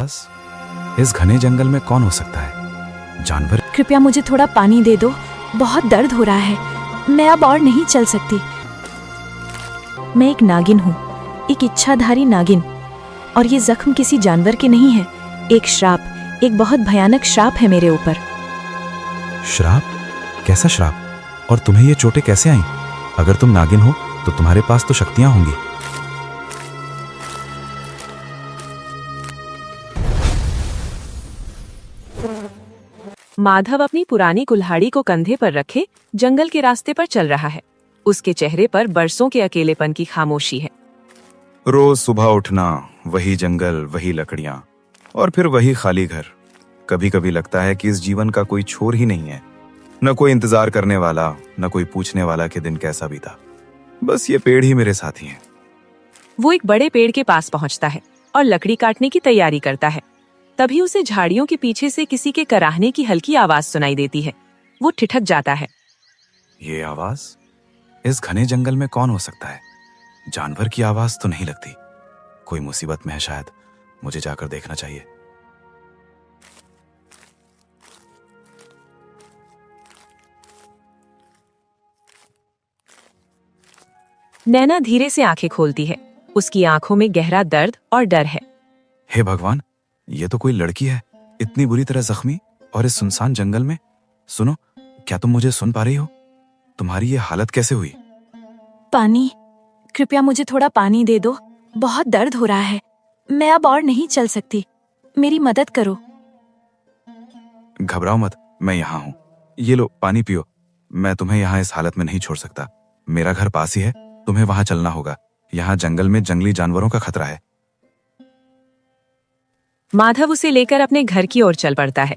आवाज? इस घने जंगल में कौन हो सकता है? जानवर? कृपया मुझे थोड़ा पानी दे दो, बहुत दर्द हो रहा है, मैं अब और नहीं चल सकती। मैं एक नागिन हूँ, एक इच्छाधारी नागिन, और ये जख्म किसी जानवर के नहीं है, एक श्राप, एक बहुत भयानक श्राप है मेरे ऊपर। श्राप? कैसा श्राप? और तुम्हें ये चोटें कैसे आईं? अगर तुम नागिन हो तो तुम्हारे पास तो शक्तियां होंगी। माधव अपनी पुरानी कुल्हाड़ी को कंधे पर रखे जंगल के रास्ते पर चल रहा है। उसके चेहरे पर बरसों के अकेलेपन की खामोशी है। रोज सुबह उठना, वही जंगल, वही लकड़ियां, और फिर वही खाली घर। कभी कभी लगता है कि इस जीवन का कोई छोर ही नहीं है, न कोई इंतजार करने वाला, न कोई पूछने वाला कि दिन कैसा बीता। बस ये पेड़ ही मेरे साथी हैं। वो एक बड़े पेड़ के पास पहुंचता है और लकड़ी काटने की तैयारी करता है। तभी उसे झाड़ियों के पीछे से किसी के कराहने की हल्की आवाज सुनाई देती है। वो ठिठक जाता है। ये आवाज? इस घने जंगल में कौन हो सकता है? जानवर की आवाज तो नहीं लगती। कोई मुसीबत में है शायद, मुझे जाकर देखना चाहिए। नैना धीरे से आंखें खोलती है। उसकी आंखों में गहरा दर्द और डर है। हे भगवान, ये तो कोई लड़की है, इतनी बुरी तरह जख्मी, और इस सुनसान जंगल में। सुनो, क्या तुम मुझे सुन पा रही हो? तुम्हारी ये हालत कैसे हुई? पानी, कृपया मुझे थोड़ा पानी दे दो, बहुत दर्द हो रहा है, मैं अब और नहीं चल सकती, मेरी मदद करो। घबराओ मत, मैं यहाँ हूँ। ये लो पानी पियो। मैं तुम्हें यहाँ इस हालत में नहीं छोड़ सकता। मेरा घर पास ही है, तुम्हें वहां चलना होगा। यहाँ जंगल में जंगली जानवरों का खतरा है। माधव उसे लेकर अपने घर की ओर चल पड़ता है।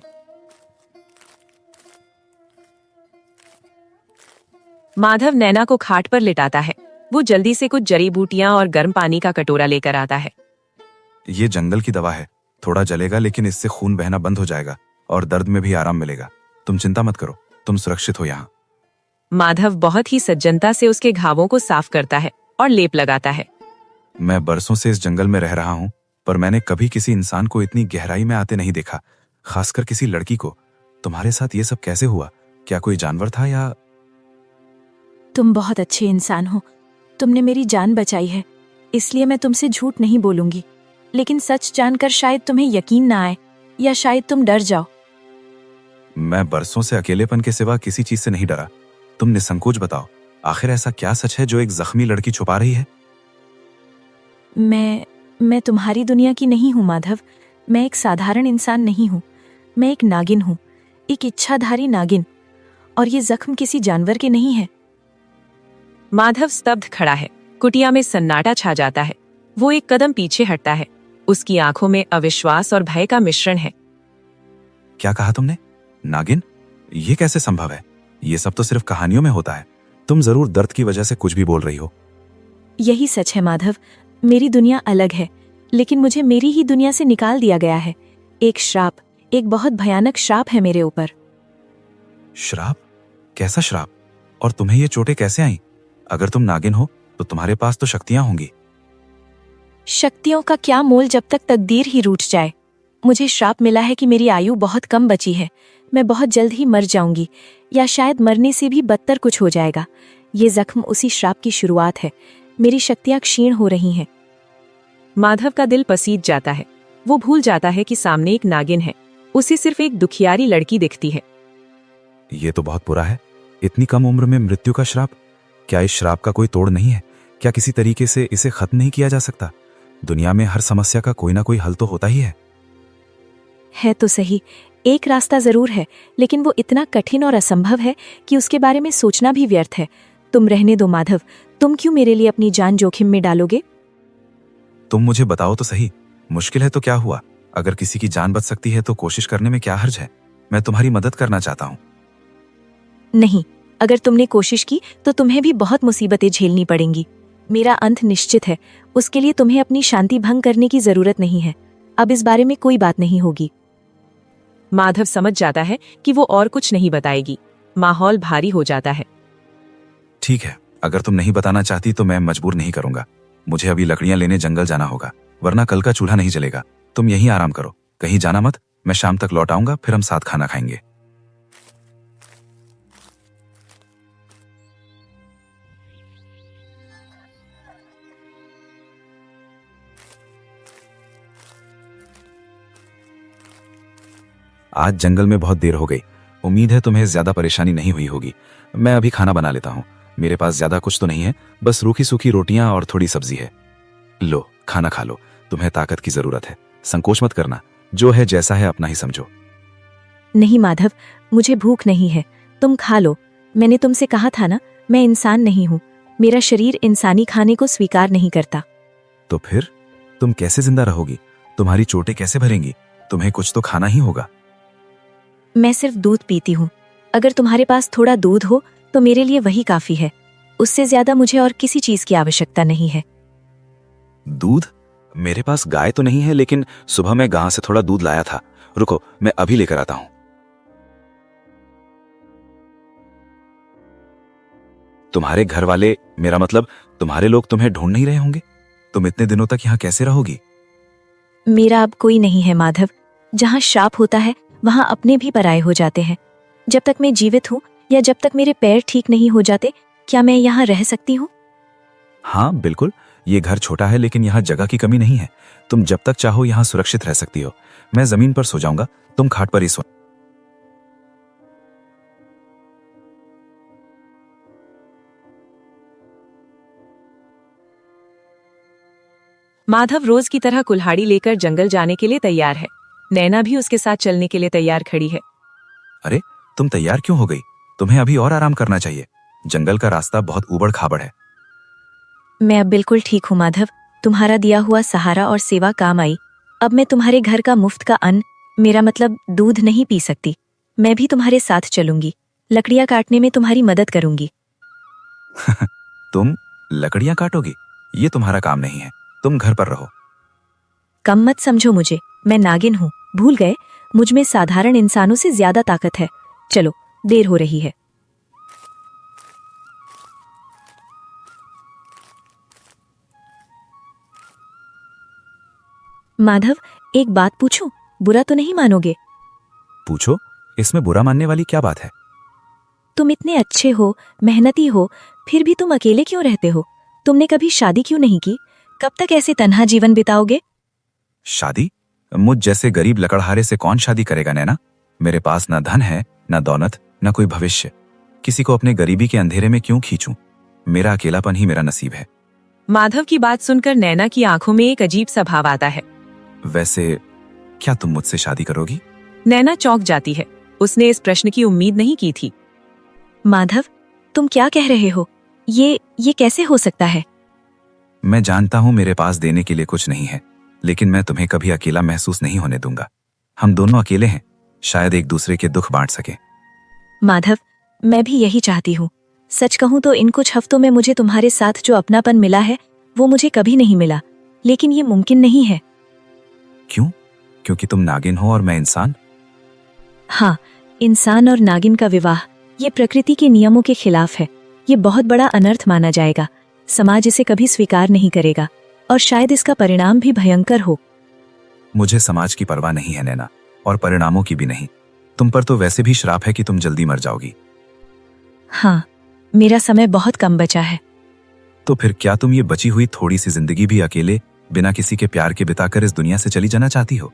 माधव नैना को खाट पर लिटाता है। वो जल्दी से कुछ जड़ी बूटियां और गर्म पानी का कटोरा लेकर आता है। ये जंगल की दवा है, थोड़ा जलेगा लेकिन इससे खून बहना बंद हो जाएगा और दर्द में भी आराम मिलेगा। तुम चिंता मत करो, तुम सुरक्षित हो यहाँ। माधव बहुत ही सज्जनता से उसके घावों को साफ करता है और लेप लगाता है। मैं बरसों से इस जंगल में रह रहा हूँ, पर मैंने कभी किसी इंसान को इतनी गहराई में आते नहीं देखा, खासकर किसी लड़की को। तुम्हारे साथ ये सब कैसे हुआ? क्या कोई जानवर था या? तुम बहुत अच्छे इंसान हो, तुमने मेरी जान बचाई है, इसलिए मैं तुमसे झूठ नहीं बोलूंगी। लेकिन सच जानकर शायद तुम्हें यकीन ना आए, या शायद तुम डर जाओ। मैं बरसों से अकेलेपन के सिवा किसी चीज से नहीं डरा। तुम निसंकोच बताओ, आखिर ऐसा क्या सच है जो एक जख्मी लड़की छुपा रही है? मैं तुम्हारी दुनिया की नहीं हूँ माधव। मैं एक साधारण इंसान नहीं हूँ, मैं एक नागिन हूँ, एक इच्छाधारी नागिन, और ये जख्म किसी जानवर के नहीं है। माधव स्तब्ध खड़ा है। कुटिया में सन्नाटा छा जाता है। वो एक कदम पीछे हटता है। उसकी आंखों में अविश्वास और भय का मिश्रण है। क्या कहा तुमने? नागिन? ये कैसे संभव है? ये सब तो सिर्फ कहानियों में होता है। तुम जरूर दर्द की वजह से कुछ भी बोल रही हो। यही सच है माधव, मेरी दुनिया अलग है, लेकिन मुझे मेरी ही दुनिया से निकाल दिया गया है। एक श्राप, एक बहुत भयानक श्राप है मेरे ऊपर। श्राप? कैसा श्राप? और तुम्हें ये चोटें कैसे आईं? अगर तुम नागिन हो तो तुम्हारे पास तो शक्तियां होंगी। शक्तियों का क्या मोल जब तक तकदीर ही रूठ जाए। मुझे श्राप मिला है कि मेरी आयु बहुत कम बची है, मैं बहुत जल्द ही मर जाऊंगी, या शायद मरने से भी बदतर कुछ हो जाएगा। ये जख्म उसी श्राप की शुरुआत है। मेरी शक्तियां क्षीण हो रही हैं। माधव का दिल पसीज जाता है। वो भूल जाता है कि सामने एक नागिन है। उसे सिर्फ एक दुखियारी लड़की दिखती है। ये तो बहुत बुरा है, इतनी कम उम्र में मृत्यु का श्राप। क्या इस श्राप का कोई तोड़ नहीं है? क्या किसी तरीके से इसे खत्म नहीं किया जा सकता? दुनिया में हर समस्या का कोई ना कोई हल तो होता ही है तो सही, एक रास्ता जरूर है, लेकिन वो इतना कठिन और असंभव है कि उसके बारे में सोचना भी व्यर्थ है। तुम रहने दो माधव, तुम क्यों मेरे लिए अपनी जान जोखिम में डालोगे? तुम मुझे बताओ तो सही, मुश्किल है तो क्या हुआ? अगर किसी की जान बच सकती है तो कोशिश करने में क्या हर्ज है? मैं तुम्हारी मदद करना चाहता हूँ। नहीं, अगर तुमने कोशिश की तो तुम्हें भी बहुत मुसीबतें झेलनी पड़ेंगी। मेरा अंत निश्चित है, उसके लिए तुम्हें अपनी शांति भंग करने की जरूरत नहीं है। अब इस बारे में कोई बात नहीं होगी। माधव समझ जाता है कि वो और कुछ नहीं बताएगी। माहौल भारी हो जाता है। ठीक है, अगर तुम नहीं बताना चाहती तो मैं मजबूर नहीं करूंगा। मुझे अभी लकड़ियां लेने जंगल जाना होगा, वरना कल का चूल्हा नहीं जलेगा। तुम यहीं आराम करो। कहीं जाना मत, मैं शाम तक लौट आऊंगा, फिर हम साथ खाना खाएंगे। आज जंगल में बहुत देर हो गई। उम्मीद है तुम्हें ज्यादा परेशानी नहीं हुई होगी। मैं अभी खाना बना लेता हूँ। मेरे पास ज्यादा कुछ तो नहीं है, बस रूखी सूखी रोटियां और थोड़ी सब्जी है। लो, खाना खा लो, तुम्हें ताकत की जरूरत है। संकोच मत करना, जो है जैसा है अपना ही समझो। नहीं माधव, मुझे भूख नहीं है, तुम खा लो। मैंने तुमसे कहा था ना, मैं इंसान नहीं हूँ। मेरा शरीर इंसानी खाने को स्वीकार नहीं करता। तो फिर तुम कैसे जिंदा रहोगी? तुम्हारी चोटें कैसे भरेंगी? तुम्हें कुछ तो खाना ही होगा। मैं सिर्फ दूध पीती हूँ। अगर तुम्हारे पास थोड़ा दूध हो तो मेरे लिए वही काफी है। उससे ज्यादा मुझे और किसी चीज की आवश्यकता नहीं है। दूध? मेरे पास गाय तो नहीं है, लेकिन सुबह मैं गांव से थोड़ा दूध लाया था। रुको, मैं अभी लेकर आता हूं। तुम्हारे घर वाले, मेरा मतलब तुम्हारे लोग तुम्हें ढूंढ नहीं रहे होंगे? तुम इतने दिनों तक यहाँ कैसे रहोगी? मेरा अब कोई नहीं है माधव। जहाँ श्राप होता है वहाँ अपने भी पराये हो जाते हैं। जब तक मैं जीवित हूँ या जब तक मेरे पैर ठीक नहीं हो जाते, क्या मैं यहाँ रह सकती हूँ? हाँ बिल्कुल, ये घर छोटा है लेकिन यहाँ जगह की कमी नहीं है। तुम जब तक चाहो यहाँ सुरक्षित रह सकती हो। मैं जमीन पर सो जाऊंगा, तुम खाट पर ही सो। माधव रोज की तरह कुल्हाड़ी लेकर जंगल जाने के लिए तैयार है। नैना भी उसके साथ चलने के लिए तैयार खड़ी है। अरे, तुम तैयार क्यों हो गई? तुम्हें अभी और आराम करना चाहिए। जंगल का रास्ता बहुत ऊबड़ खाबड़ है। मैं अब बिल्कुल ठीक हूँ माधव। तुम्हारा दिया हुआ सहारा और सेवा काम आई। अब मैं तुम्हारे घर का मुफ्त का अन्न, मेरा मतलब दूध, नहीं पी सकती। मैं भी तुम्हारे साथ चलूंगी। लकड़ियां काटने में तुम्हारी मदद करूंगी। तुम लकड़ियां काटोगी? ये तुम्हारा काम नहीं है, तुम घर पर रहो। कम मत समझो मुझे, मैं नागिन हूँ। भूल गए? मुझ में साधारण इंसानों से ज्यादा ताकत है। चलो, देर हो रही है। माधव, एक बात पूछूं? बुरा तो नहीं मानोगे? पूछो, इसमें बुरा मानने वाली क्या बात है? तुम इतने अच्छे हो, मेहनती हो, फिर भी तुम अकेले क्यों रहते हो? तुमने कभी शादी क्यों नहीं की? कब तक ऐसे तन्हा जीवन बिताओगे? शादी? मुझ जैसे गरीब लकड़हारे से कौन शादी करेगा नैना? मेरे पास ना धन है, ना दौलत, ना कोई भविष्य। किसी को अपने गरीबी के अंधेरे में क्यों खींचूं? मेरा अकेलापन ही मेरा नसीब है। माधव की बात सुनकर नैना की आंखों में एक अजीब सा भाव आता है। वैसे क्या तुम मुझसे शादी करोगी? नैना चौंक जाती है। उसने इस प्रश्न की उम्मीद नहीं की थी। माधव, तुम क्या कह रहे हो? ये कैसे हो सकता है? मैं जानता हूं मेरे पास देने के लिए कुछ नहीं है, लेकिन मैं तुम्हें कभी अकेला महसूस नहीं होने दूंगा। हम दोनों अकेले हैं, शायद एक दूसरे के दुख बांट सके। माधव, मैं भी यही चाहती हूँ। सच कहूँ तो इन कुछ हफ्तों में मुझे तुम्हारे साथ जो अपनापन मिला है वो मुझे कभी नहीं मिला, लेकिन ये मुमकिन नहीं है। क्यों? क्योंकि तुम नागिन हो और मैं इंसान? हाँ, इंसान और नागिन का विवाह ये प्रकृति के नियमों के खिलाफ है। ये बहुत बड़ा अनर्थ माना जाएगा। समाज इसे कभी स्वीकार नहीं करेगा और शायद इसका परिणाम भी भयंकर हो। मुझे समाज की परवाह नहीं है नैना, और परिणामों की भी नहीं। तुम पर तो वैसे भी श्राप है कि तुम जल्दी मर जाओगी। हाँ, मेरा समय बहुत कम बचा है। तो फिर क्या तुम ये बची हुई थोड़ी सी जिंदगी भी अकेले, बिना किसी के प्यार के बिताकर इस दुनिया से चली जाना चाहती हो?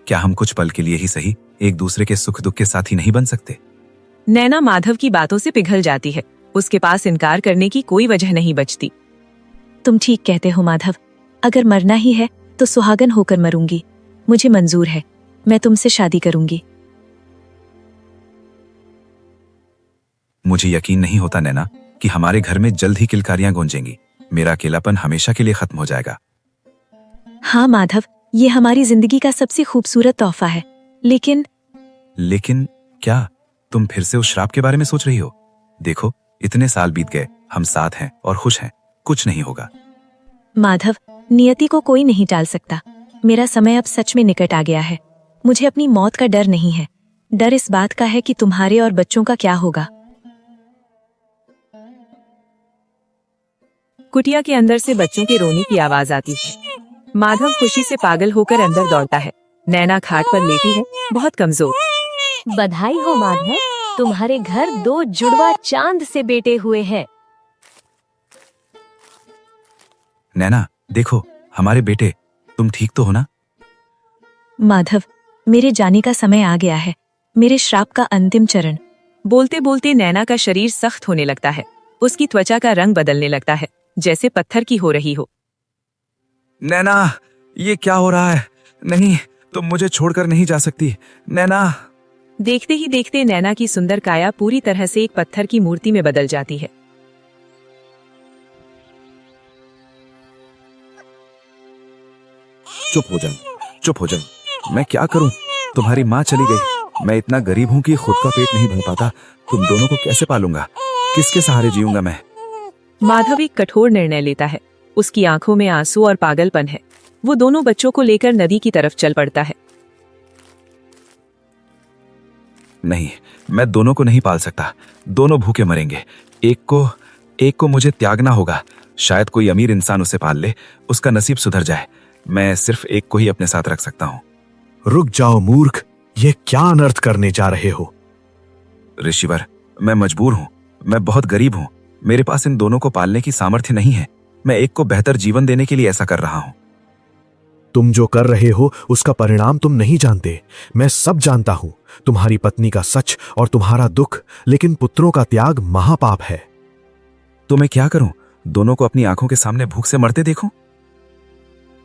क्या हम कुछ पल के लिए ही सही एक दूसरे के सुख दुख के साथी नहीं बन सकते? नैना माधव की बातों से पिघल जाती है। उसके पास इनकार करने की कोई वजह नहीं बचती। तुम ठीक कहते हो माधव। अगर मरना ही है तो सुहागन होकर मरूंगी। मुझे मंजूर है, मैं तुमसे शादी करूंगी। मुझे यकीन नहीं होता नैना कि हमारे घर में जल्द ही किलकारियां गूंजेंगी। मेरा अकेलापन हमेशा के लिए खत्म हो जाएगा। हाँ माधव, ये हमारी जिंदगी का सबसे खूबसूरत तोहफा है। लेकिन क्या तुम फिर से उस श्राप के बारे में सोच रही हो? देखो, इतने साल बीत गए, हम साथ हैं और खुश हैं। कुछ नहीं होगा। माधव, नियति को कोई नहीं टाल सकता। मेरा समय अब सच में निकट आ गया है। मुझे अपनी मौत का डर नहीं है। डर इस बात का है कि तुम्हारे और बच्चों का क्या होगा। कुटिया के अंदर से बच्चों के रोने की आवाज आती है। माधव खुशी से पागल होकर अंदर दौड़ता है। नैना खाट पर लेटी है, बहुत कमजोर। बधाई हो माधव, तुम्हारे घर 2 जुड़वा चांद से बेटे हुए हैं। नैना देखो, हमारे बेटे। तुम ठीक तो हो ना? माधव, मेरे जाने का समय आ गया है, मेरे श्राप का अंतिम चरण। बोलते बोलते नैना का शरीर सख्त होने लगता है। उसकी त्वचा का रंग बदलने लगता है, जैसे पत्थर की हो रही हो। नैना, ये क्या हो रहा है? नहीं, तुम मुझे छोड़कर नहीं जा सकती। नैना। देखते ही देखते नैना की सुंदर काया पूरी तरह से एक पत्थर की मूर्ति में बदल जाती है। चुप हो जा, चुप हो जा। मैं क्या करूं? तुम्हारी माँ चली गई। मैं इतना गरीब हूं कि खुद का पेट नहीं भर पाता। तुम दोनों को कैसे पालूंगा? किसके सहारे जीऊंगा मैं? माधव एक कठोर निर्णय लेता है। उसकी आंखों में आंसू और पागलपन है। वो दोनों बच्चों को लेकर नदी की तरफ चल पड़ता है। नहीं, मैं दोनों को नहीं पाल सकता। दोनों भूखे मरेंगे। एक को मुझे त्यागना होगा। शायद कोई अमीर इंसान उसे पाल ले, उसका नसीब सुधर जाए। मैं सिर्फ एक को ही अपने साथ रख सकता हूं। रुक जाओ मूर्ख, ये क्या अनर्थ करने जा रहे हो? ऋषिवर, मैं मजबूर हूं। मैं बहुत गरीब हूं। मेरे पास इन दोनों को पालने की सामर्थ्य नहीं है। मैं एक को बेहतर जीवन देने के लिए ऐसा कर रहा हूं। तुम जो कर रहे हो उसका परिणाम तुम नहीं जानते। मैं सब जानता हूं, तुम्हारी पत्नी का सच और तुम्हारा दुख, लेकिन पुत्रों का त्याग महापाप है। तो मैं क्या करूं? दोनों को अपनी आंखों के सामने भूख से मरते देखूं?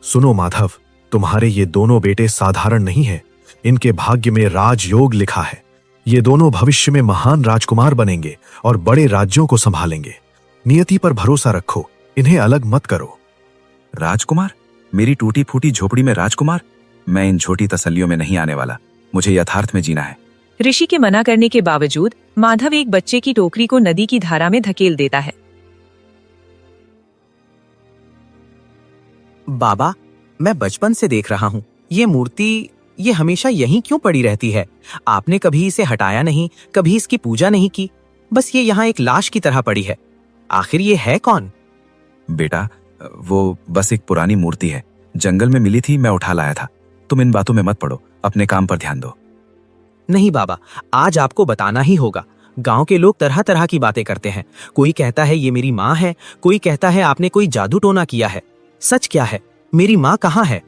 सुनो माधव, तुम्हारे ये दोनों बेटे साधारण नहीं हैं। इनके भाग्य में राजयोग लिखा है। ये दोनों भविष्य में महान राजकुमार बनेंगे और बड़े राज्यों को संभालेंगे। नियति पर भरोसा रखो, इन्हें अलग मत करो। राजकुमार? मेरी टूटी फूटी झोपड़ी में राजकुमार? मैं इन छोटी तसल्लियों में नहीं आने वाला। मुझे यथार्थ में जीना है। ऋषि के मना करने के बावजूद माधव एक बच्चे की टोकरी को नदी की धारा में धकेल देता है। बाबा, मैं बचपन से देख रहा हूँ ये मूर्ति, ये हमेशा यहीं क्यों पड़ी रहती है? आपने कभी इसे हटाया नहीं, कभी इसकी पूजा नहीं की। बस ये यहाँ एक लाश की तरह पड़ी है। आखिर ये है कौन? बेटा, वो बस एक पुरानी मूर्ति है। जंगल में मिली थी, मैं उठा लाया था। तुम इन बातों में मत पड़ो, अपने काम पर ध्यान दो। नहीं बाबा, आज आपको बताना ही होगा। गांव के लोग तरह तरह की बातें करते हैं। कोई कहता है ये मेरी माँ है, कोई कहता है आपने कोई जादू टोना किया है। सच क्या है? मेरी माँ कहाँ है?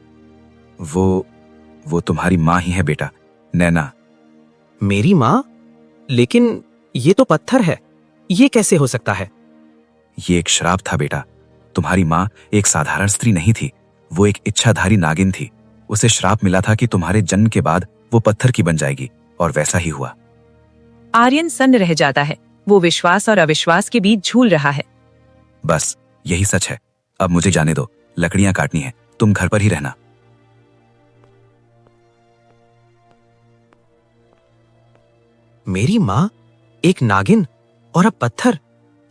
वो तुम्हारी माँ ही है बेटा, नैना। मेरी माँ? लेकिन ये तो पत्थर है, ये कैसे हो सकता है? ये एक श्राप था बेटा। तुम्हारी माँ एक साधारण स्त्री नहीं थी, वो एक इच्छाधारी नागिन थी। उसे श्राप मिला था कि तुम्हारे जन्म के बाद वो पत्थर की बन जाएगी, और वैसा ही हुआ। आर्यन सन्न रह जाता है। वो विश्वास और अविश्वास के बीच झूल रहा है। बस यही सच है। अब मुझे जाने दो, लकड़ियां काटनी है। तुम घर पर ही रहना। मेरी माँ एक नागिन और अब पत्थर,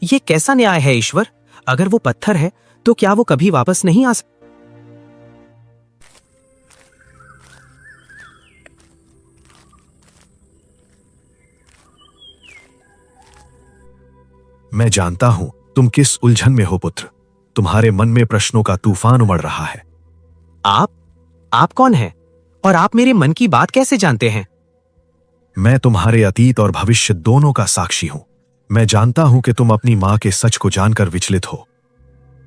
ये कैसा न्याय है ईश्वर? अगर वो पत्थर है तो क्या वो कभी वापस नहीं आ सकता? मैं जानता हूं तुम किस उलझन में हो पुत्र। तुम्हारे मन में प्रश्नों का तूफान उमड़ रहा है। आप कौन हैं? और आप मेरे मन की बात कैसे जानते हैं? मैं तुम्हारे अतीत और भविष्य दोनों का साक्षी हूं। मैं जानता हूं कि तुम अपनी मां के सच को जानकर विचलित हो।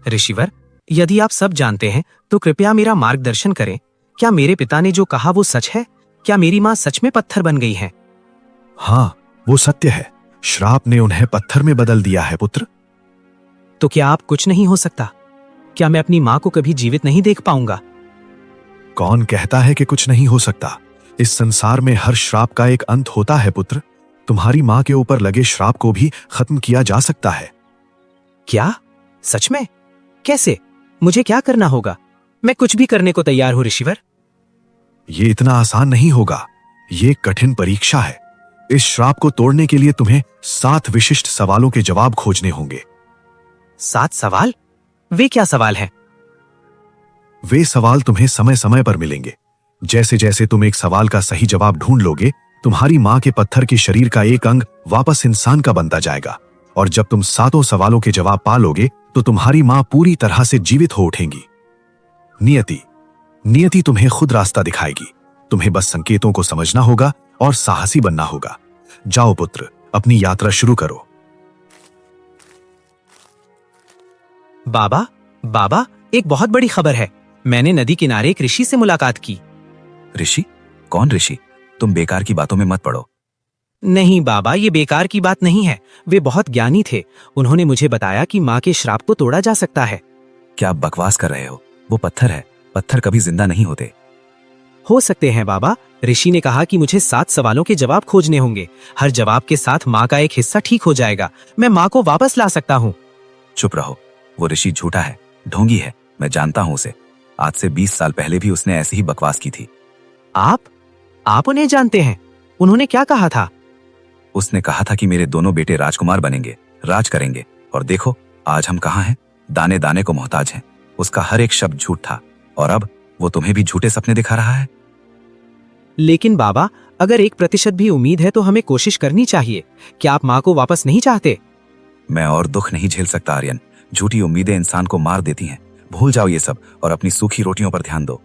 ऋषिवर, यदि आप सब जानते हैं तो कृपया मेरा मार्गदर्शन करें। क्या मेरे पिता ने जो कहा वो सच है? क्या मेरी माँ सच में पत्थर बन गई है? हाँ, वो सत्य है। श्राप ने उन्हें पत्थर में बदल दिया है पुत्र। तो क्या आप कुछ नहीं हो सकता? क्या मैं अपनी माँ को कभी जीवित नहीं देख पाऊंगा? कौन कहता है कि कुछ नहीं हो सकता? इस संसार में हर श्राप का एक अंत होता है पुत्र। तुम्हारी माँ के ऊपर लगे श्राप को भी खत्म किया जा सकता है। क्या? सच में? कैसे? मुझे क्या करना होगा? मैं कुछ भी करने को तैयार हूं ऋषिवर। ये इतना आसान नहीं होगा। ये एक कठिन परीक्षा है। इस श्राप को तोड़ने के लिए तुम्हें 7 विशिष्ट सवालों के जवाब खोजने होंगे। 7 सवाल? वे क्या सवाल हैं? वे सवाल तुम्हें समय समय पर मिलेंगे। जैसे जैसे तुम एक सवाल का सही जवाब ढूंढ लोगे, तुम्हारी माँ के पत्थर के शरीर का एक अंग वापस इंसान का बनता जाएगा। और जब तुम 7 सवालों के जवाब पा लोगे तो तुम्हारी माँ पूरी तरह से जीवित हो उठेंगी। नियति तुम्हें खुद रास्ता दिखाएगी। तुम्हें बस संकेतों को समझना होगा और साहसी बनना होगा। जाओ पुत्र, अपनी यात्रा शुरू करो। बाबा, बाबा, एक बहुत बड़ी खबर है। मैंने नदी किनारे एक ऋषि से मुलाकात की। ऋषि? कौन ऋषि? तुम बेकार की बातों में मत पड़ो। नहीं बाबा, ये बेकार की बात नहीं है। वे बहुत ज्ञानी थे। उन्होंने मुझे बताया कि माँ के श्राप को तोड़ा जा सकता है। क्या आप बकवास कर रहे हो? वो पत्थर है, पत्थर कभी जिंदा नहीं होते। हो सकते हैं बाबा। ऋषि ने कहा कि मुझे 7 सवालों के जवाब खोजने होंगे। हर जवाब के साथ माँ का एक हिस्सा ठीक हो जाएगा। मैं माँ को वापस ला सकता हूँ। चुप रहो, वो ऋषि झूठा है, ढोंगी है। मैं जानता हूं उसे। आज से 20 साल पहले भी उसने ऐसी ही बकवास की थी। आप उन्हें जानते हैं? उन्होंने क्या कहा था? उसने कहा था कि मेरे दोनों बेटे राजकुमार बनेंगे, राज करेंगे। और देखो आज हम कहाँ हैं, दाने दाने को मोहताज हैं। उसका हर एक शब्द झूठ था और अब वो तुम्हें भी झूठे सपने दिखा रहा है। लेकिन बाबा, अगर 1% भी उम्मीद है तो हमें कोशिश करनी चाहिए। क्या आप माँ को वापस नहीं चाहते? मैं और दुख नहीं झेल सकता आर्यन। झूठी उम्मीदें इंसान को मार देती हैं। भूल जाओ ये सब और अपनी सूखी रोटियों पर ध्यान दो।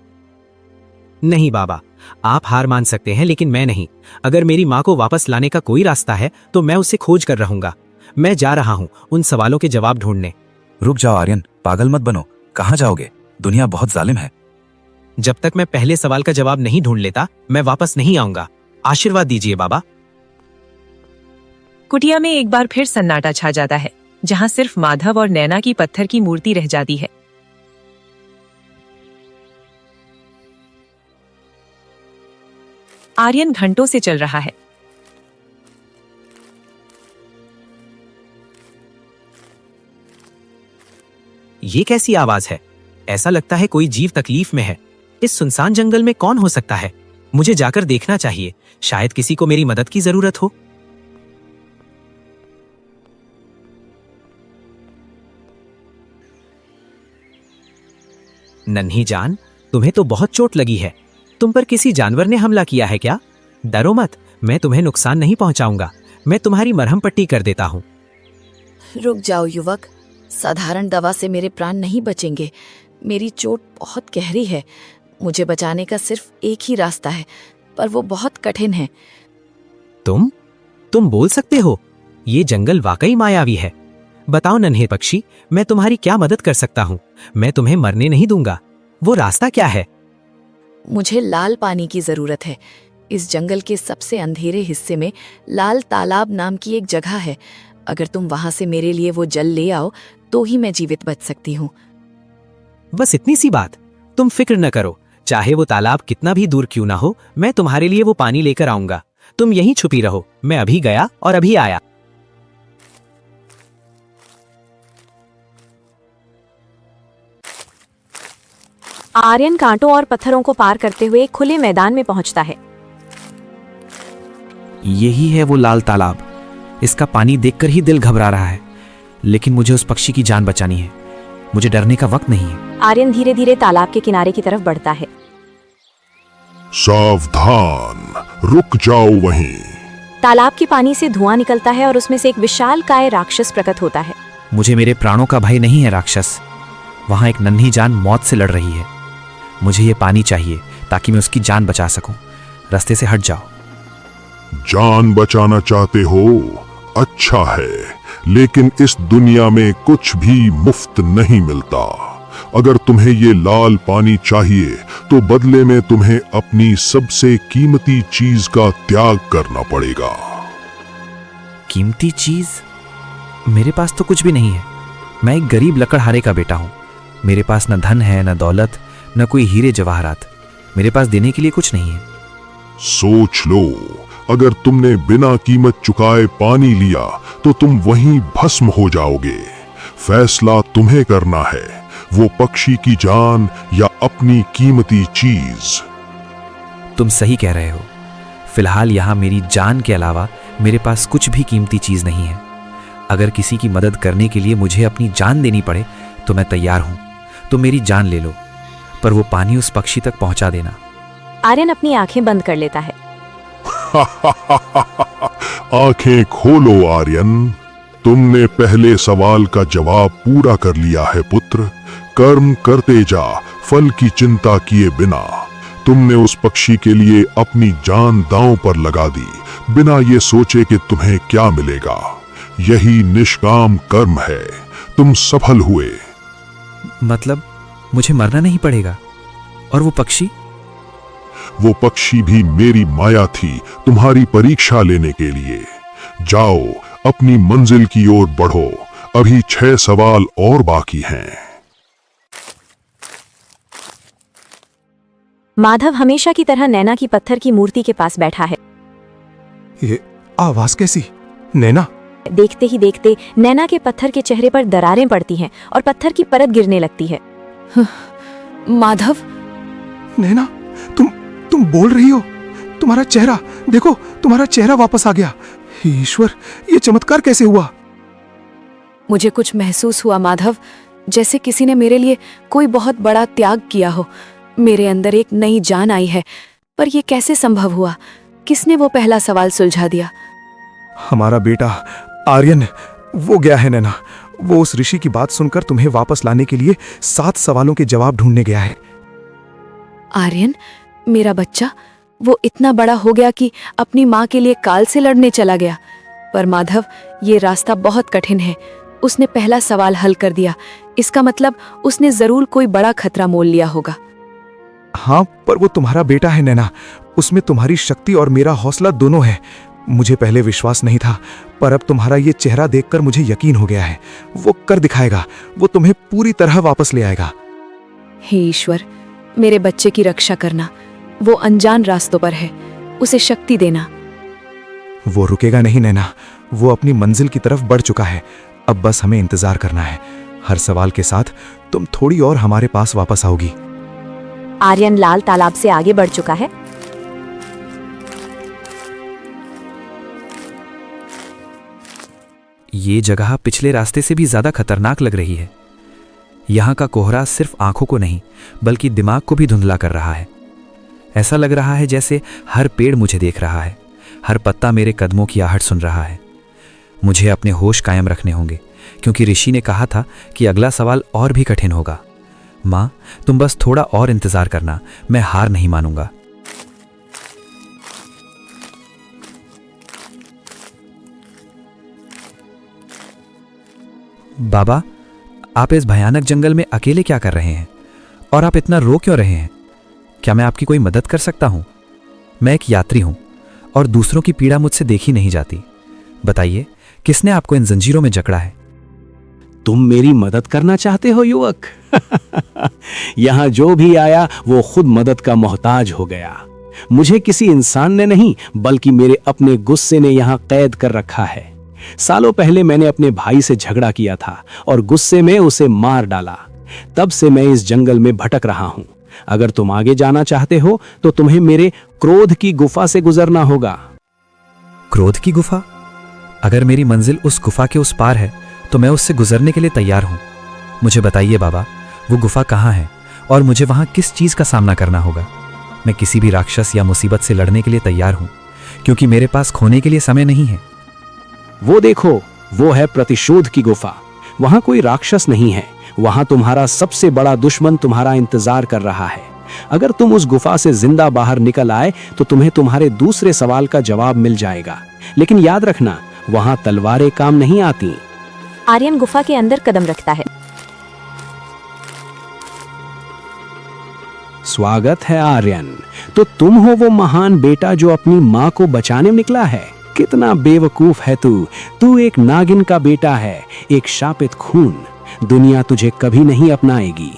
नहीं बाबा, आप हार मान सकते हैं लेकिन मैं नहीं। अगर मेरी माँ को वापस लाने का कोई रास्ता है तो मैं उसे खोज कर रहूंगा। मैं जा रहा हूँ उन सवालों के जवाब ढूंढने। रुक जाओ आर्यन, पागल मत बनो। कहाँ जाओगे? दुनिया बहुत जालिम है। जब तक मैं पहले सवाल का जवाब नहीं ढूंढ लेता मैं वापस नहीं आऊंगा। आशीर्वाद दीजिए बाबा। कुटिया में एक बार फिर सन्नाटा छा जाता है, जहाँ सिर्फ माधव और नैना की पत्थर की मूर्ति रह जाती है। आर्यन घंटों से चल रहा है। ये कैसी आवाज है? ऐसा लगता है कोई जीव तकलीफ में है। इस सुनसान जंगल में कौन हो सकता है? मुझे जाकर देखना चाहिए। शायद किसी को मेरी मदद की जरूरत हो। नन्ही जान, तुम्हें तो बहुत चोट लगी है। तुम पर किसी जानवर ने हमला किया है क्या? डरो मत, मैं तुम्हें नुकसान नहीं पहुंचाऊंगा। मैं तुम्हारी मरहम पट्टी कर देता हूँ। रुक जाओ युवक, साधारण दवा से मेरे प्राण नहीं बचेंगे। मेरी चोट बहुत गहरी है। मुझे बचाने का सिर्फ एक ही रास्ता है, पर वो बहुत कठिन है। तुम बोल सकते हो? ये जंगल वाकई मायावी है। बताओ नन्हे पक्षी, मैं तुम्हारी क्या मदद कर सकता हूँ? मैं तुम्हें मरने नहीं दूंगा। वो रास्ता क्या है? मुझे लाल पानी की जरूरत है। इस जंगल के सबसे अंधेरे हिस्से में लाल तालाब नाम की एक जगह है। अगर तुम वहां से मेरे लिए वो जल ले आओ तो ही मैं जीवित बच सकती हूँ। बस इतनी सी बात। तुम फिक्र न करो, चाहे वो तालाब कितना भी दूर क्यों ना हो, मैं तुम्हारे लिए वो पानी लेकर आऊंगा। तुम यहीं छुपी रहो। मैं अभी गया और अभी आया। आर्यन कांटों और पत्थरों को पार करते हुए एक खुले मैदान में पहुंचता है। यही है वो लाल तालाब। इसका पानी देखकर ही दिल घबरा रहा है, लेकिन मुझे उस पक्षी की जान बचानी है। मुझे डरने का वक्त नहीं है। आर्यन धीरे धीरे तालाब के किनारे की तरफ बढ़ता है। सावधान, रुक जाओ वहीं। तालाब के पानी से धुआं निकलता है और उसमें से एक विशालकाय राक्षस प्रकट होता है। मुझे मेरे प्राणों का भय नहीं है राक्षस। वहां एक नन्ही जान मौत से लड़ रही है। मुझे ये पानी चाहिए ताकि मैं उसकी जान बचा सकूं। रास्ते से हट जाओ। जान बचाना चाहते हो? अच्छा है, लेकिन इस दुनिया में कुछ भी मुफ्त नहीं मिलता। अगर तुम्हें ये लाल पानी चाहिए तो बदले में तुम्हें अपनी सबसे कीमती चीज का त्याग करना पड़ेगा। कीमती चीज? मेरे पास तो कुछ भी नहीं है। मैं एक गरीब लकड़हारे का बेटा हूं। मेरे पास न धन है, न दौलत, न कोई हीरे जवाहरात। मेरे पास देने के लिए कुछ नहीं है। सोच लो, अगर तुमने बिना कीमत चुकाए पानी लिया तो तुम वहीं भस्म हो जाओगे। फैसला तुम्हें करना है, वो पक्षी की जान या अपनी कीमती चीज। तुम सही कह रहे हो। फिलहाल यहाँ मेरी जान के अलावा मेरे पास कुछ भी कीमती चीज नहीं है। अगर किसी की मदद करने के लिए मुझे अपनी जान देनी पड़े तो मैं तैयार हूं। तो मेरी जान ले लो, पर वो पानी उस पक्षी तक पहुंचा देना। आर्यन अपनी आंखें बंद कर लेता है। आंखें खोलो आर्यन, तुमने पहले सवाल का जवाब पूरा कर लिया है पुत्र। कर्म करते जा, फल की चिंता किए बिना। तुमने उस पक्षी के लिए अपनी जान दांव पर लगा दी, बिना ये सोचे कि तुम्हें क्या मिलेगा। यही निष्काम कर्म है। तुम सफल हुए। मतलब मुझे मरना नहीं पड़ेगा? और वो पक्षी? वो पक्षी भी मेरी माया थी, तुम्हारी परीक्षा लेने के लिए। जाओ, अपनी मंजिल की ओर बढ़ो। अभी 6 सवाल और बाकी हैं। माधव हमेशा की तरह नैना की पत्थर की मूर्ति के पास बैठा है। ये आवाज कैसी? नैना? देखते ही देखते नैना के पत्थर के चेहरे पर दरारें पड़ती हैं और पत्थर की परत गिरने लगती है। माधव, नैना, तुम बोल रही हो? तुम्हारा चेहरा देखो, तुम्हारा चेहरा वापस आ गया। ईश्वर, ये चमत्कार कैसे हुआ? मुझे कुछ महसूस हुआ माधव, जैसे किसी ने मेरे लिए कोई बहुत बड़ा त्याग किया हो। मेरे अंदर एक नई जान आई है, पर यह कैसे संभव हुआ? किसने वो पहला सवाल सुलझा दिया? हमारा बेटा आर्यन, वो गया है नैना। वो उस ऋषि की बात सुनकर तुम्हें वापस लाने के लिए 7 सवालों के जवाब ढूंढने गया है। आर्यन, मेरा बच्चा, वो इतना बड़ा हो गया कि अपनी माँ के लिए काल से लड़ने चला गया। पर माधव, ये रास्ता बहुत कठिन है। उसने पहला सवाल हल कर दिया, इसका मतलब उसने जरूर कोई बड़ा खतरा मोल लिया होगा। हाँ, पर वो तुम्हारा बेटा है नैना। उसमें तुम्हारी शक्ति और मेरा हौसला दोनों है। मुझे पहले विश्वास नहीं था, पर अब तुम्हारा ये चेहरा देखकर मुझे यकीन हो गया है। वो कर दिखाएगा। वो तुम्हें पूरी तरह वापस ले आएगा। हे ईश्वर, मेरे बच्चे की रक्षा करना। वो अनजान रास्तों पर है, उसे शक्ति देना। वो रुकेगा नहीं नैना। वो अपनी मंजिल की तरफ बढ़ चुका है। अब बस हमें इंतजार करना है। हर सवाल के साथ तुम थोड़ी और हमारे पास वापस आओगी। आर्यन लाल तालाब से आगे बढ़ चुका है। ये जगह पिछले रास्ते से भी ज्यादा खतरनाक लग रही है। यहाँ का कोहरा सिर्फ आंखों को नहीं, बल्कि दिमाग को भी धुंधला कर रहा है। ऐसा लग रहा है जैसे हर पेड़ मुझे देख रहा है, हर पत्ता मेरे कदमों की आहट सुन रहा है। मुझे अपने होश कायम रखने होंगे, क्योंकि ऋषि ने कहा था कि अगला सवाल और भी कठिन होगा। माँ, तुम बस थोड़ा और इंतजार करना, मैं हार नहीं मानूंगा। बाबा, आप इस भयानक जंगल में अकेले क्या कर रहे हैं? और आप इतना रो क्यों रहे हैं? क्या मैं आपकी कोई मदद कर सकता हूं? मैं एक यात्री हूं और दूसरों की पीड़ा मुझसे देखी नहीं जाती। बताइए, किसने आपको इन जंजीरों में जकड़ा है? तुम मेरी मदद करना चाहते हो युवक? यहां जो भी आया वो खुद मदद का मोहताज हो गया। मुझे किसी इंसान ने नहीं, बल्कि मेरे अपने गुस्से ने यहां कैद कर रखा है। सालों पहले मैंने अपने भाई से झगड़ा किया था और गुस्से में उसे मार डाला। तब से मैं इस जंगल में भटक रहा हूं। अगर तुम आगे जाना चाहते हो तो तुम्हें मेरे क्रोध की गुफा से गुजरना होगा। क्रोध की गुफा? अगर मेरी मंजिल उस गुफा के उस पार है तो मैं उससे गुजरने के लिए तैयार हूं। मुझे बताइए बाबा, वो गुफा कहाँ है और मुझे वहां किस चीज का सामना करना होगा? मैं किसी भी राक्षस या मुसीबत से लड़ने के लिए तैयार हूं, क्योंकि मेरे पास खोने के लिए समय नहीं है। वो देखो, वो है प्रतिशोध की गुफा। वहां कोई राक्षस नहीं है। वहां तुम्हारा सबसे बड़ा दुश्मन तुम्हारा इंतजार कर रहा है। अगर तुम उस गुफा से जिंदा बाहर निकल आए तो तुम्हें तुम्हारे दूसरे सवाल का जवाब मिल जाएगा। लेकिन याद रखना, वहां तलवारें काम नहीं आती। आर्यन गुफा के अंदर कदम रखता है। स्वागत है आर्यन। तो तुम हो वो महान बेटा जो अपनी माँ को बचाने निकला है। कितना बेवकूफ है तू। तू एक नागिन का बेटा है, एक शापित खून। दुनिया तुझे कभी नहीं अपनाएगी।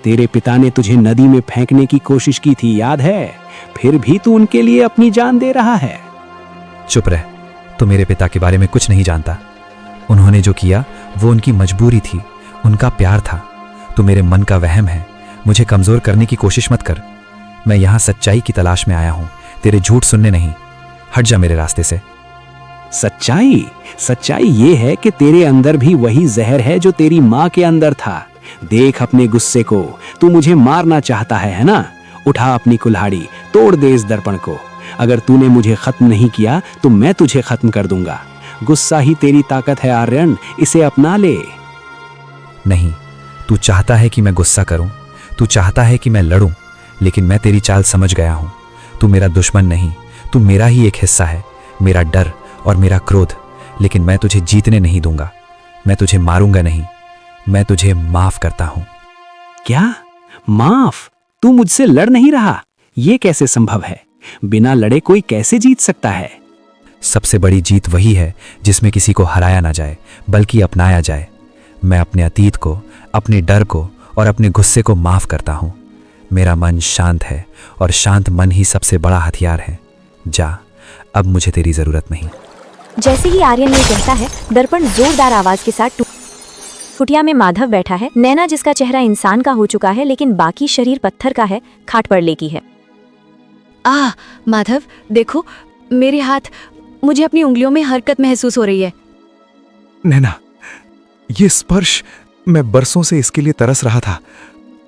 तेरे पिता ने तुझे नदी में फेंकने की कोशिश की थी, याद है? फिर भी तू उनके लिए अपनी जान दे रहा है। चुप रह, तू मेरे पिता के बारे में कुछ नहीं जानता। उन्होंने जो किया वो उनकी मजबूरी थी, उनका प्यार था। तू मेरे मन का वहम है। मुझे कमजोर करने की कोशिश मत कर। मैं यहाँ सच्चाई की तलाश में आया हूँ, तेरे झूठ सुनने नहीं। हट जा मेरे रास्ते से। सच्चाई? सच्चाई ये है कि तेरे अंदर भी वही जहर है जो तेरी माँ के अंदर था। देख अपने गुस्से को। तू मुझे मारना चाहता है ना? उठा अपनी कुल्हाड़ी, तोड़ दे इस दर्पण को। अगर तूने मुझे खत्म नहीं किया तो मैं तुझे खत्म कर दूंगा। गुस्सा ही तेरी ताकत है आर्यन, इसे अपना ले। नहीं, तू चाहता है कि मैं गुस्सा करूं, तू चाहता है कि मैं लड़ूं, लेकिन मैं तेरी चाल समझ गया हूं। तू मेरा दुश्मन नहीं, तू मेरा ही एक हिस्सा है, मेरा डर और मेरा क्रोध। लेकिन मैं तुझे जीतने नहीं दूंगा, मैं तुझे मारूंगा नहीं, मैं तुझे माफ करता हूं। क्या? माफ? तू मुझसे लड़ नहीं रहा? ये कैसे संभव है? बिना लड़े कोई कैसे जीत सकता है? सबसे बड़ी जीत वही है जिसमें किसी को हराया ना जाए बल्कि अपनाया जाए। मैं अपने अतीत को, अपने डर को और अपने गुस्से को माफ करता हूं। मेरा मन शांत है और शांत मन ही सबसे बड़ा हथियार है। जा, अब मुझे तेरी जरूरत नहीं। जैसे ही आर्यन ये कहता है, दर्पण जोरदार आवाज के साथ कुटिया में माधव बैठा है। नैना, जिसका चेहरा इंसान का हो चुका है लेकिन बाकी शरीर पत्थर का है, खाट पर लेकी है। माधव देखो, मेरे हाथ, मुझे अपनी उंगलियों में हरकत महसूस हो रही है। नैना, ये स्पर्श, मैं बरसों से इसके लिए तरस रहा था।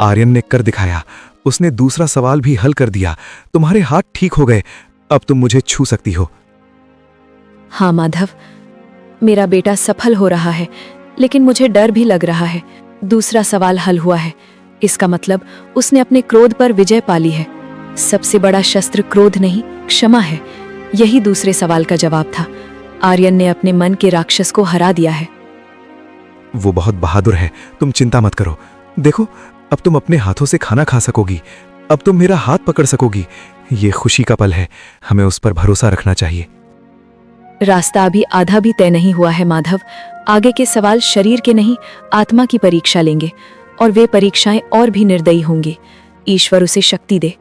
आर्यन ने कर दिखाया, उसने दूसरा सवाल भी हल कर दिया। तुम्हारे हाथ ठीक हो गए, अब तुम मुझे छू सकती हो। हाँ माधव, मेरा बेटा सफल हो रहा है, लेकिन मुझे डर भी लग रहा है। दूसरा सवाल हल हुआ है, इसका मतलब उसने अपने क्रोध पर विजय पा ली है। सबसे बड़ा शस्त्र क्रोध नहीं, क्षमा है। यही दूसरे सवाल का जवाब था। आर्यन ने अपने मन के राक्षस को हरा दिया है। वो बहुत बहादुर है, तुम चिंता मत करो। देखो, अब तुम अपने हाथों से खाना खा सकोगी, अब तुम मेरा हाथ पकड़ सकोगी। ये खुशी का पल है, हमें उस पर भरोसा रखना चाहिए। रास्ता अभी आधा भी तय नहीं हुआ है माधव। आगे के सवाल शरीर के नहीं, आत्मा की परीक्षा लेंगे, और वे परीक्षाएं और भी निर्दयी होंगी। ईश्वर उसे शक्ति दे।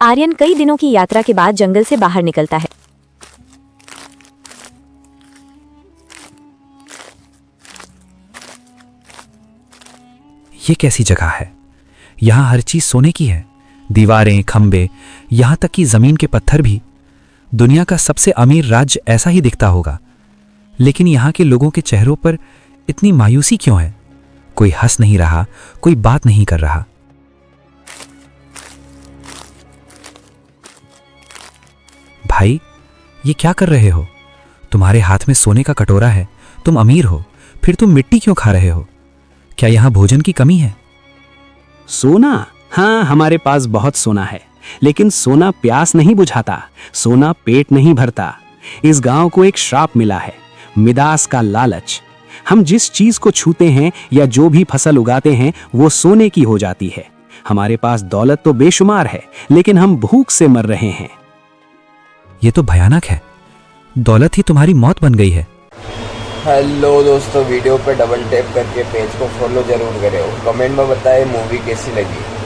आर्यन कई दिनों की यात्रा के बाद जंगल से बाहर निकलता है। ये कैसी जगह है? यहां हर चीज सोने की है, दीवारें, खंबे, यहां तक कि जमीन के पत्थर भी। दुनिया का सबसे अमीर राज्य ऐसा ही दिखता होगा, लेकिन यहां के लोगों के चेहरों पर इतनी मायूसी क्यों है? कोई हंस नहीं रहा, कोई बात नहीं कर रहा। भाई, ये क्या कर रहे हो? तुम्हारे हाथ में सोने का कटोरा है, तुम अमीर हो, फिर तुम मिट्टी क्यों खा रहे हो? क्या यहां भोजन की कमी है? सोना? हाँ, हमारे पास बहुत सोना है, लेकिन सोना प्यास नहीं बुझाता, सोना पेट नहीं भरता। इस गांव को एक श्राप मिला है, मिदास का लालच। हम जिस चीज को छूते हैं या जो भी फसल उगाते हैं वो सोने की हो जाती है। हमारे पास दौलत तो बेशुमार है, लेकिन हम भूख से मर रहे हैं। ये तो भयानक है, दौलत ही तुम्हारी मौत बन गई है। हेलो दोस्तों, वीडियो पर डबल टैप करके पेज को फॉलो जरूर करें। कमेंट में बताएं मूवी कैसी लगी।